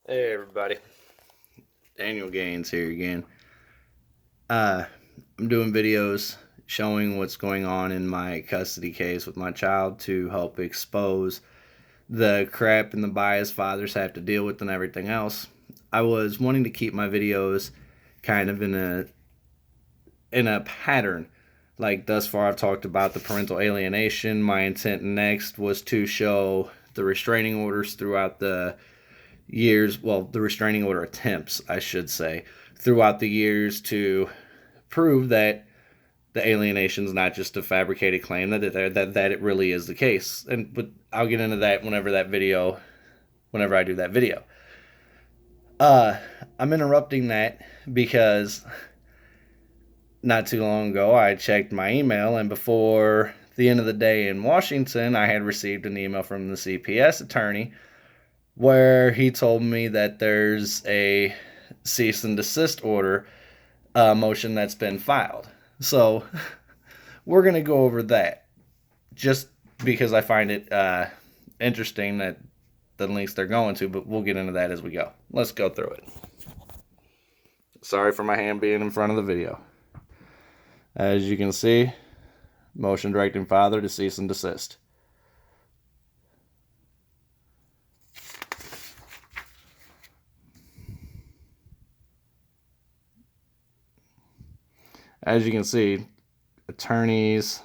Hey everybody, Daniel Gaines here again. I'm doing videos showing what's going on in my custody case with my child to help expose the crap and the bias fathers have to deal with and everything else. I was wanting to keep my videos kind of in a pattern. Like thus far I've talked about the parental alienation. My intent next was to show the restraining orders throughout the years, well, the restraining order attempts, I should say, throughout the years to prove that the alienation is not just a fabricated claim, that it really is the case. But I'll get into that whenever I do that video. I'm interrupting that because not too long ago I checked my email, and before the end of the day in Washington, I had received an email from the CPS attorney where he told me that there's a cease and desist order motion that's been filed. So we're going to go over that just because I find it interesting that the links they're going to, but we'll get into that as we go. Let's go through it. Sorry for my hand being in front of the video. As you can see, motion directing father to cease and desist. As you can see, attorneys,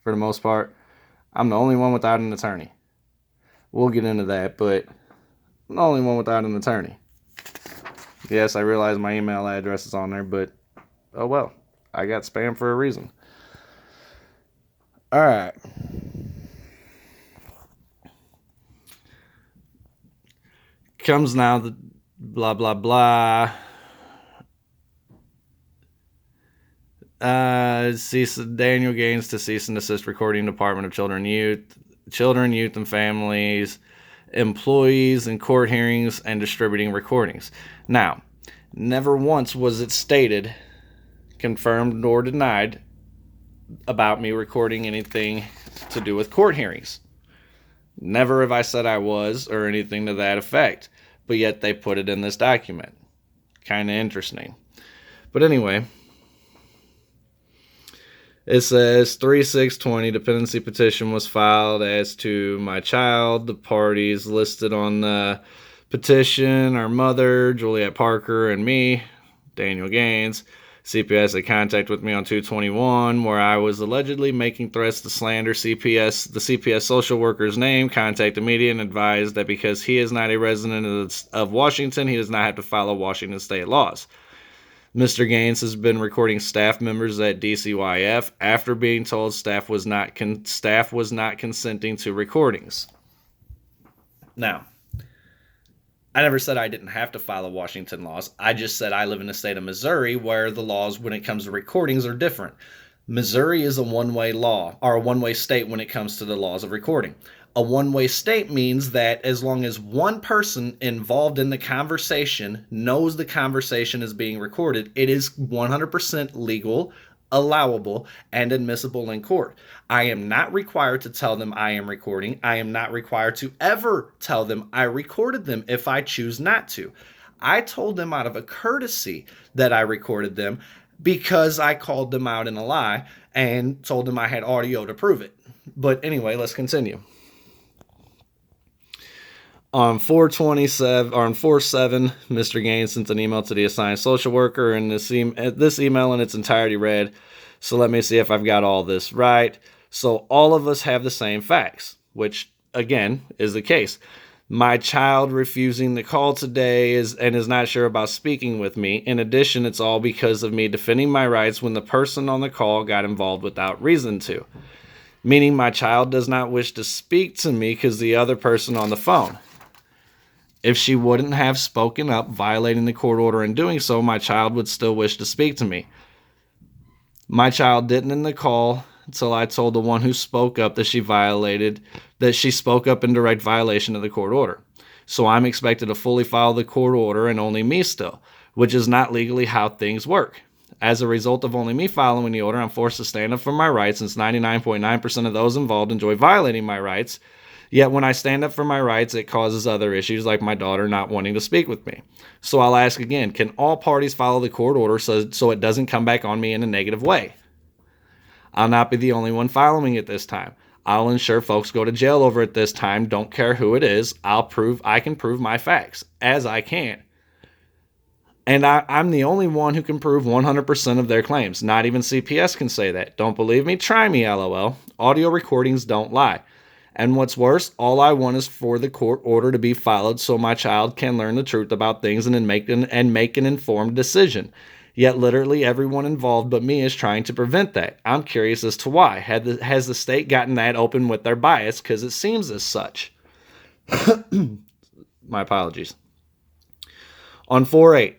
for the most part, I'm the only one without an attorney. We'll get into that, but I'm the only one without an attorney. Yes, I realize my email address is on there, but oh well. I got spam for a reason. All right. Comes now the blah, blah, blah. Daniel Gaines to cease and desist recording Department of Children, Youth, and Families, employees in court hearings, and distributing recordings. Now, never once was it stated, confirmed nor denied, about me recording anything to do with court hearings. Never have I said I was or anything to that effect, but yet they put it in this document. Kind of interesting. But anyway, it says 3/6/20 dependency petition was filed as to my child. The parties listed on the petition are mother, Juliette Parker, and me, Daniel Gaines. CPS had contact with me on 2/21 where I was allegedly making threats to slander the CPS social worker's name, contacted media, and advised that because he is not a resident of Washington, he does not have to follow Washington state laws. Mr. Gaines has been recording staff members at DCYF after being told staff was not consenting to recordings. Now, I never said I didn't have to follow Washington laws. I just said I live in the state of Missouri where the laws when it comes to recordings are different. Missouri is a one-way law, or a one-way state when it comes to the laws of recording. A one-way state means that as long as one person involved in the conversation knows the conversation is being recorded, it is 100% legal, allowable, and admissible in court. I am not required to tell them I am recording. I am not required to ever tell them I recorded them if I choose not to. I told them out of a courtesy that I recorded them because I called them out in a lie and told them I had audio to prove it. But anyway, let's continue. On 4/7, Mr. Gaines sent an email to the assigned social worker, and this email in its entirety read, so let me see if I've got all this right. So all of us have the same facts, which, again, is the case. My child refusing the call today is not sure about speaking with me. In addition, it's all because of me defending my rights when the person on the call got involved without reason to. Meaning my child does not wish to speak to me because the other person on the phone. If she wouldn't have spoken up, violating the court order and doing so, my child would still wish to speak to me. My child didn't end the call until I told the one who spoke up that she spoke up in direct violation of the court order. So I'm expected to fully follow the court order and only me still, which is not legally how things work. As a result of only me following the order, I'm forced to stand up for my rights since 99.9% of those involved enjoy violating my rights. Yet when I stand up for my rights, it causes other issues like my daughter not wanting to speak with me. So I'll ask again, can all parties follow the court order so it doesn't come back on me in a negative way? I'll not be the only one following it this time. I'll ensure folks go to jail over it this time. Don't care who it is. I can prove my facts, as I can. And I'm the only one who can prove 100% of their claims. Not even CPS can say that. Don't believe me? Try me, LOL. Audio recordings don't lie. And what's worse, all I want is for the court order to be followed so my child can learn the truth about things and make an informed decision. Yet literally everyone involved but me is trying to prevent that. I'm curious as to why. Has the state gotten that open with their bias? Because it seems as such. My apologies. On 4/8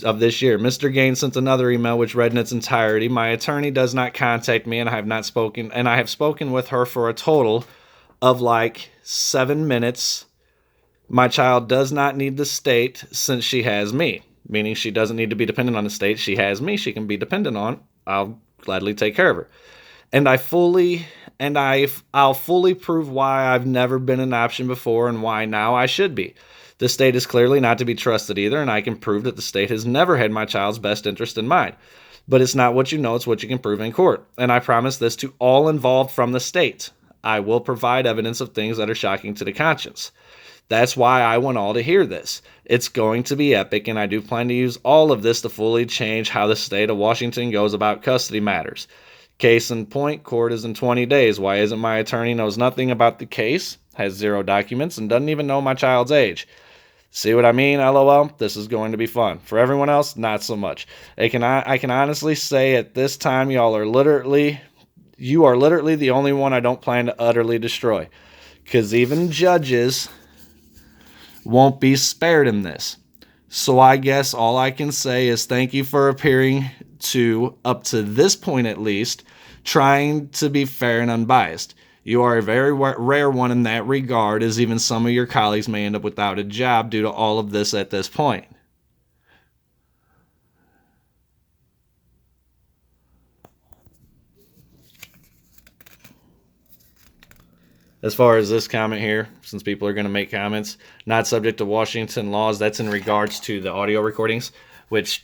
of this year, Mr. Gaines sent another email which read in its entirety, my attorney does not contact me and I have spoken with her for a total of like 7 minutes. My child does not need the state since she has me, meaning she doesn't need to be dependent on the state. She has me. She can be dependent on. I'll gladly take care of her. And I'll fully prove why I've never been an option before and why now I should be. The state is clearly not to be trusted either, and I can prove that the state has never had my child's best interest in mind. But it's not what you know, it's what you can prove in court. And I promise this to all involved from the state. I will provide evidence of things that are shocking to the conscience. That's why I want all to hear this. It's going to be epic, and I do plan to use all of this to fully change how the state of Washington goes about custody matters. Case in point, court is in 20 days. Why isn't my attorney knows nothing about the case, has 0 documents, and doesn't even know my child's age? See what I mean? LOL. This is going to be fun. For everyone else, not so much. I can honestly say at this time, you are literally the only one I don't plan to utterly destroy. Because even judges won't be spared in this. So I guess all I can say is thank you for appearing to, up to this point at least, trying to be fair and unbiased. You are a very rare one in that regard, as even some of your colleagues may end up without a job due to all of this at this point. As far as this comment here, since people are going to make comments, not subject to Washington laws, that's in regards to the audio recordings, which,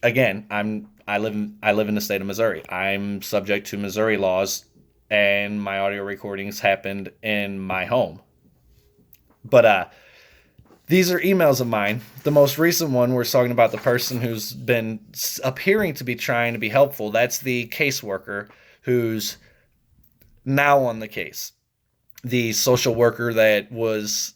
again, I live in the state of Missouri. I'm subject to Missouri laws, and my audio recordings happened in my home. But these are emails of mine. The most recent one, we're talking about the person who's been appearing to be trying to be helpful. That's the caseworker who's now on the case. The social worker that was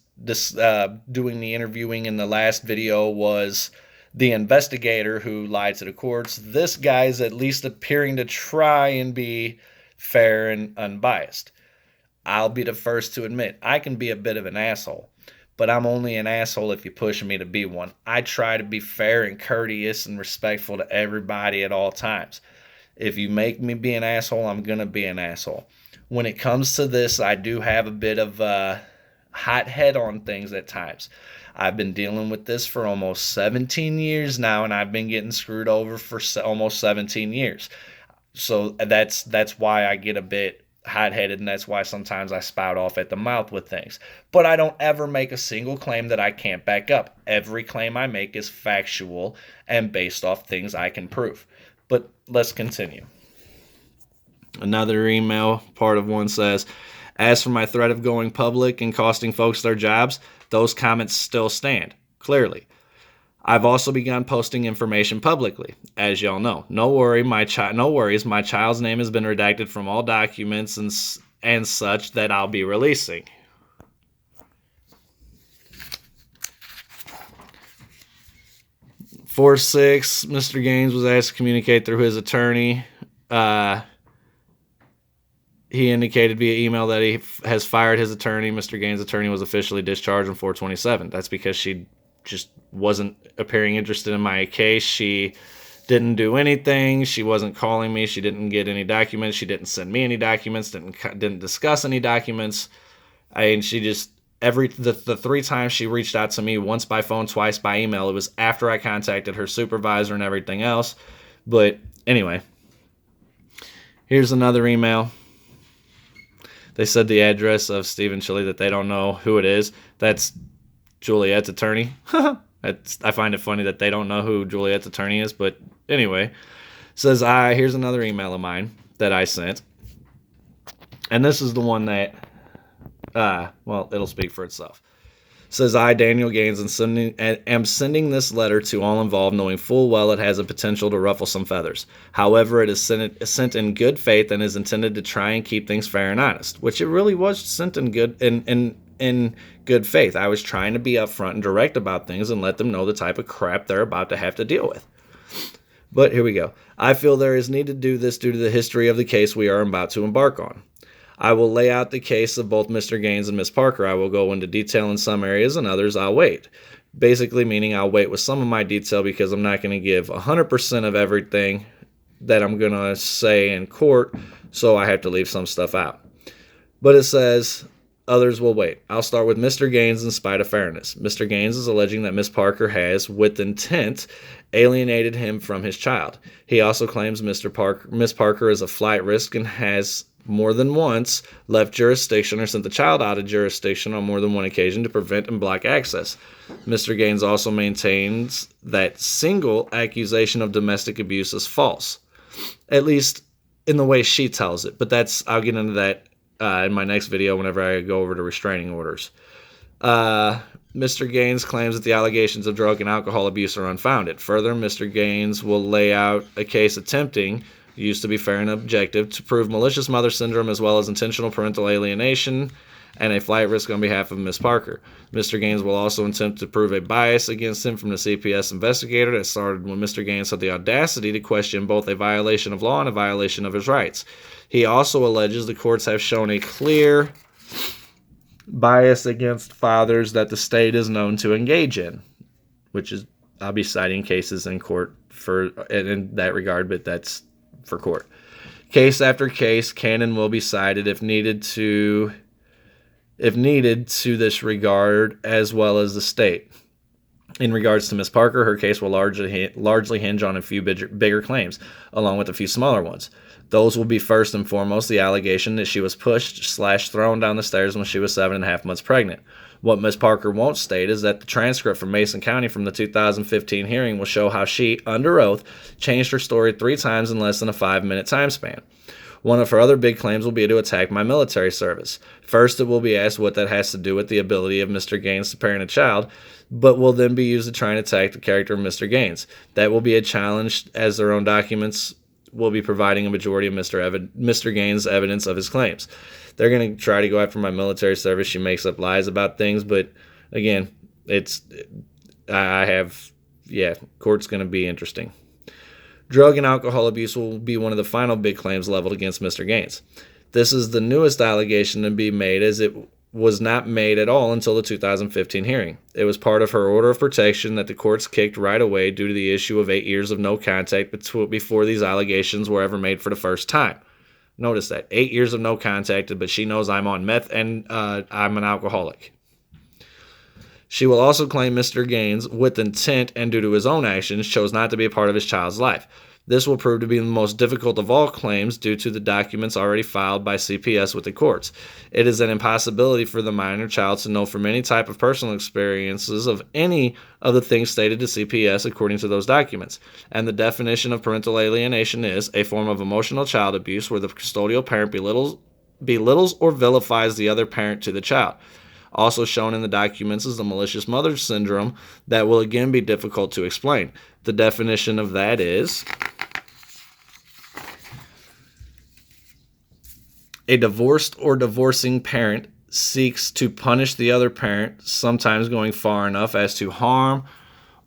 doing the interviewing in the last video was the investigator who lied to the courts. This guy's at least appearing to try and be fair and unbiased. I'll be the first to admit I can be a bit of an asshole, but I'm only an asshole if you push me to be one. I try to be fair and courteous and respectful to everybody at all times. If you make me be an asshole, I'm going to be an asshole. When it comes to this, I do have a bit of a hot head on things at times. I've been dealing with this for almost 17 years now, and I've been getting screwed over for almost 17 years. So that's why I get a bit hot-headed, and that's why sometimes I spout off at the mouth with things. But I don't ever make a single claim that I can't back up. Every claim I make is factual and based off things I can prove. But let's continue. Another email, part of one says, as for my threat of going public and costing folks their jobs, those comments still stand, clearly. I've also begun posting information publicly, as y'all know. No worries, my child's name has been redacted from all documents and such that I'll be releasing. Four 6, Mr. Gaines was asked to communicate through his attorney. He indicated via email that he has fired his attorney. Mr. Gaines' attorney was officially discharged on 4/27. That's because she just wasn't appearing interested in my case. She didn't do anything. She wasn't calling me. She didn't get any documents. She didn't send me any documents. Didn't discuss any documents. She just the 3 times she reached out to me, once by phone, twice by email. It was after I contacted her supervisor and everything else. But anyway, here's another email. They said the address of Stephen Chile that they don't know who it is. That's Juliette's attorney. I find it funny that they don't know who Juliette's attorney is, but anyway. Says, here's another email of mine that I sent. And this is the one that, well, it'll speak for itself. Says, I, Daniel Gaines, am sending this letter to all involved, knowing full well it has a potential to ruffle some feathers. However, it is sent in good faith and is intended to try and keep things fair and honest, which it really was sent in good faith. I was trying to be upfront and direct about things and let them know the type of crap they're about to have to deal with. But here we go. I feel there is need to do this due to the history of the case we are about to embark on. I will lay out the case of both Mr. Gaines and Miss Parker. I will go into detail in some areas and others I'll wait. Basically meaning I'll wait with some of my detail because I'm not going to give 100% of everything that I'm going to say in court, so I have to leave some stuff out. But it says others will wait. I'll start with Mr. Gaines in spite of fairness. Mr. Gaines is alleging that Miss Parker has, with intent, alienated him from his child. He also claims Miss Parker is a flight risk and has more than once left jurisdiction or sent the child out of jurisdiction on more than one occasion to prevent and block access. Mr. Gaines also maintains that single accusation of domestic abuse is false, at least in the way she tells it. But I'll get into that in my next video whenever I go over to restraining orders. Mr. Gaines claims that the allegations of drug and alcohol abuse are unfounded. Further, Mr. Gaines will lay out a case attempting, used to be fair and objective, to prove malicious mother syndrome as well as intentional parental alienation and a flight risk on behalf of Miss Parker. Mr. Gaines will also attempt to prove a bias against him from the CPS investigator that started when Mr. Gaines had the audacity to question both a violation of law and a violation of his rights. He also alleges the courts have shown a clear bias against fathers that the state is known to engage in, which is, I'll be citing cases in court in that regard, but that's for court. Case after case can and will be cited if needed to this regard, as well as the state. In regards to Miss Parker, her case will largely hinge on a few bigger claims, along with a few smaller ones. Those will be first and foremost the allegation that she was pushed/thrown down the stairs when she was 7.5 months pregnant. What Miss Parker won't state is that the transcript from Mason County from the 2015 hearing will show how she, under oath, changed her story 3 times in less than a 5-minute time span. One of her other big claims will be to attack my military service. First, it will be asked what that has to do with the ability of Mr. Gaines to parent a child, but will then be used to try and attack the character of Mr. Gaines. That will be a challenge, as their own documents will be providing a majority of Mr. Gaines' evidence of his claims. They're going to try to go after my military service. She makes up lies about things, but again, court's going to be interesting. Drug and alcohol abuse will be one of the final big claims leveled against Mr. Gaines. This is the newest allegation to be made, as it was not made at all until the 2015 hearing. It was part of her order of protection that the courts kicked right away due to the issue of 8 years of no contact before these allegations were ever made for the first time. Notice that. 8 years of no contact, but she knows I'm on meth and I'm an alcoholic. She will also claim Mr. Gaines, with intent and due to his own actions, chose not to be a part of his child's life. This will prove to be the most difficult of all claims due to the documents already filed by CPS with the courts. It is an impossibility for the minor child to know from any type of personal experiences of any of the things stated to CPS according to those documents. And the definition of parental alienation is a form of emotional child abuse where the custodial parent belittles or vilifies the other parent to the child. Also shown in the documents is the malicious mother syndrome that will again be difficult to explain. The definition of that is a divorced or divorcing parent seeks to punish the other parent, sometimes going far enough as to harm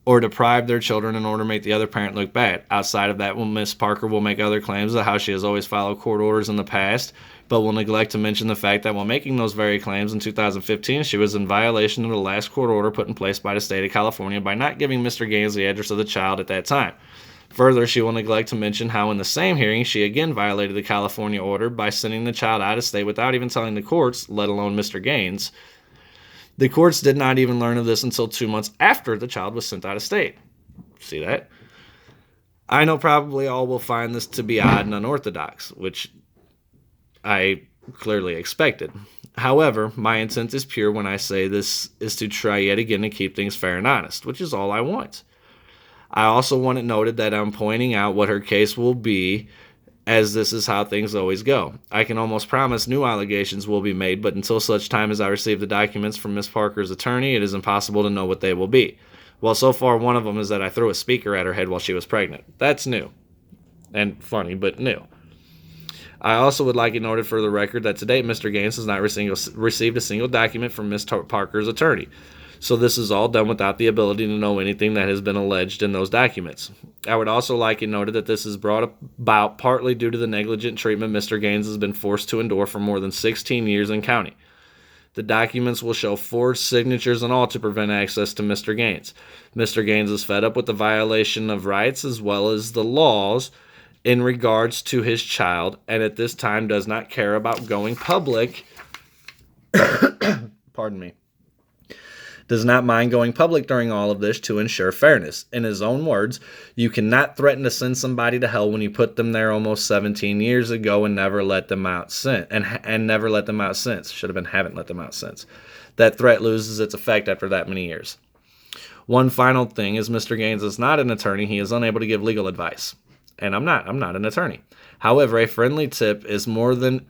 or deprive their children in order to make the other parent look bad. Outside of that, Miss Parker will make other claims of how she has always followed court orders in the past, but will neglect to mention the fact that while making those very claims in 2015, she was in violation of the last court order put in place by the state of California by not giving Mr. Gaines the address of the child at that time. Further, she will neglect to mention how in the same hearing she again violated the California order by sending the child out of state without even telling the courts, let alone Mr. Gaines. The courts did not even learn of this until 2 months after the child was sent out of state. See that? I know probably all will find this to be odd and unorthodox, which I clearly expected. However, my intent is pure when I say this is to try yet again to keep things fair and honest, which is all I want. I also want it noted that I'm pointing out what her case will be, as this is how things always go. I can almost promise new allegations will be made, but until such time as I receive the documents from Miss Parker's attorney, it is impossible to know what they will be. Well, so far one of them is that I threw a speaker at her head while she was pregnant. That's new. And funny, but new. I also would like it noted for the record that to date, Mr. Gaines has not received a single document from Miss Parker's attorney. So this is all done without the ability to know anything that has been alleged in those documents. I would also like it noted that this is brought about partly due to the negligent treatment Mr. Gaines has been forced to endure for more than 16 years in county. The documents will show forged signatures and all to prevent access to Mr. Gaines. Mr. Gaines is fed up with the violation of rights as well as the laws in regards to his child, and at this time does not care about going public. Pardon me. Does not mind going public during all of this to ensure fairness. In his own words, you cannot threaten to send somebody to hell when you put them there almost 17 years ago and never let them out since. And never let them out since. Should have been haven't let them out since. That threat loses its effect after that many years. One final thing is Mr. Gaines is not an attorney. He is unable to give legal advice. And I'm not an attorney. However, a friendly tip is more than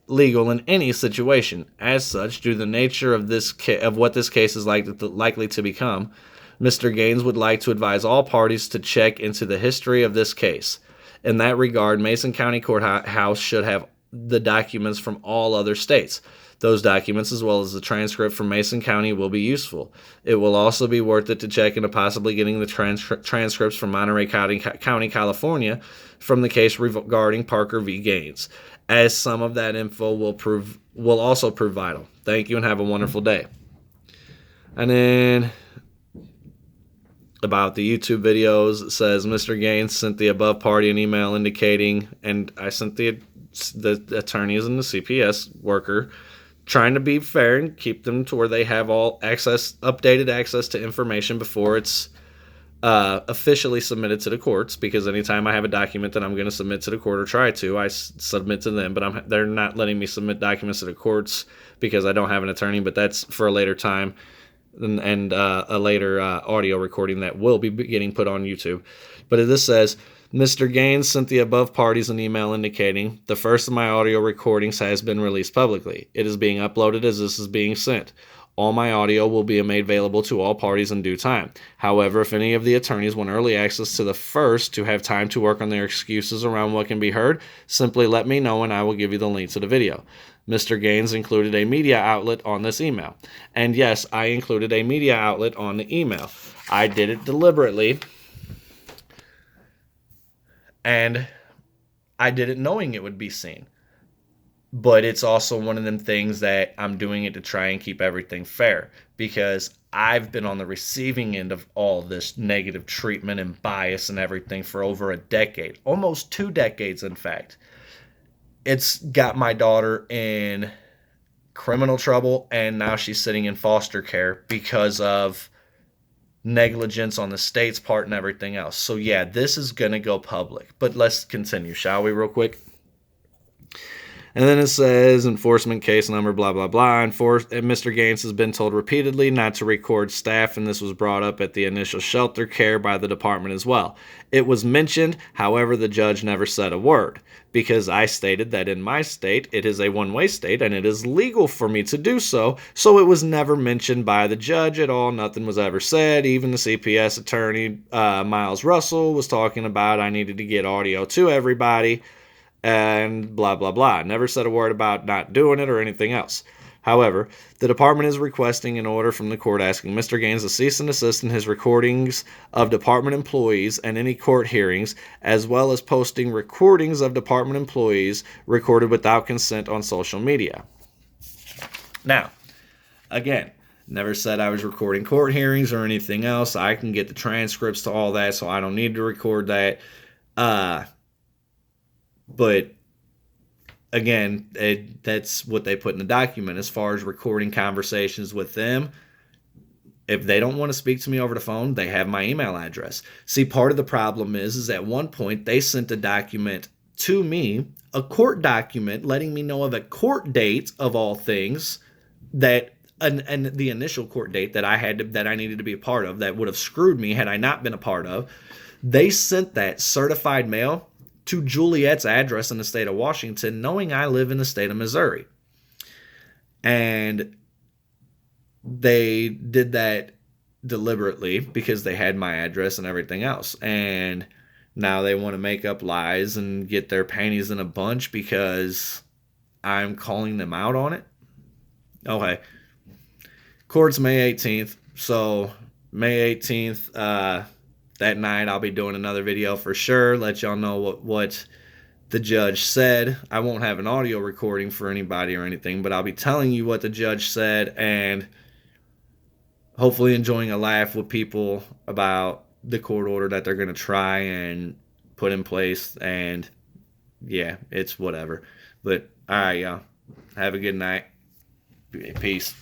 legal in any situation. As such, due to the nature of what this case is likely to become, Mr. Gaines would like to advise all parties to check into the history of this case. In that regard, Mason County Courthouse should have the documents from all other states. Those documents, as well as the transcript from Mason County, will be useful. It will also be worth it to check into possibly getting the transcripts from Monterey County, California, from the case regarding Parker v. Gaines, as some of that info will also prove vital. Thank you and have a wonderful day. And then about the YouTube videos, it says Mr. Gaines sent the above party an email indicating, and I sent the attorneys and the CPS worker, trying to be fair and keep them to where they have all updated access to information before it's officially submitted to the courts, because anytime I have a document that I'm going to submit to the court or try to, I submit to them, but they're not letting me submit documents to the courts because I don't have an attorney, but that's for a later time and a later audio recording that will be getting put on YouTube. But this says, Mr. Gaines sent the above parties an email indicating the first of my audio recordings has been released publicly. It is being uploaded as this is being sent. All my audio will be made available to all parties in due time. However, if any of the attorneys want early access to the first to have time to work on their excuses around what can be heard, simply let me know and I will give you the link to the video. Mr. Gaines included a media outlet on this email. And yes, I included a media outlet on the email. I did it deliberately. And I did it knowing it would be seen. But it's also one of them things that I'm doing it to try and keep everything fair, because I've been on the receiving end of all this negative treatment and bias and everything for over a decade, almost 2 decades, in fact. It's got my daughter in criminal trouble, and now she's sitting in foster care because of negligence on the state's part and everything else. So yeah, this is going to go public. But let's continue, shall we, real quick? And then it says enforcement case number, blah, blah, blah. Mr. Gaines has been told repeatedly not to record staff, and this was brought up at the initial shelter care by the department as well. It was mentioned, however, the judge never said a word, because I stated that in my state, it is a one-way state, and it is legal for me to do so, so it was never mentioned by the judge at all. Nothing was ever said. Even the CPS attorney, Miles Russell, was talking about I needed to get audio to everybody, and blah, blah, blah. Never said a word about not doing it or anything else. However, the department is requesting an order from the court asking Mr. Gaines to cease and desist in his recordings of department employees and any court hearings, as well as posting recordings of department employees recorded without consent on social media. Now, again, never said I was recording court hearings or anything else. I can get the transcripts to all that, so I don't need to record that. But again, that's what they put in the document. As far as recording conversations with them, if they don't want to speak to me over the phone, they have my email address. See, part of the problem is at one point they sent a document to me a court document letting me know of a court date of all things that and the initial court date that I needed to be a part of that would have screwed me had I not been a part of. They sent that certified mail to Juliette's address in the state of Washington, knowing I live in the state of Missouri. And they did that deliberately because they had my address and everything else. And now they want to make up lies and get their panties in a bunch because I'm calling them out on it. Okay. Court's May 18th. So May 18th, that night I'll be doing another video for sure. Let y'all know what the judge said. I won't have an audio recording for anybody or anything, but I'll be telling you what the judge said and hopefully enjoying a laugh with people about the court order that they're going to try and put in place. And yeah, it's whatever. But all right, y'all. Have a good night. Peace.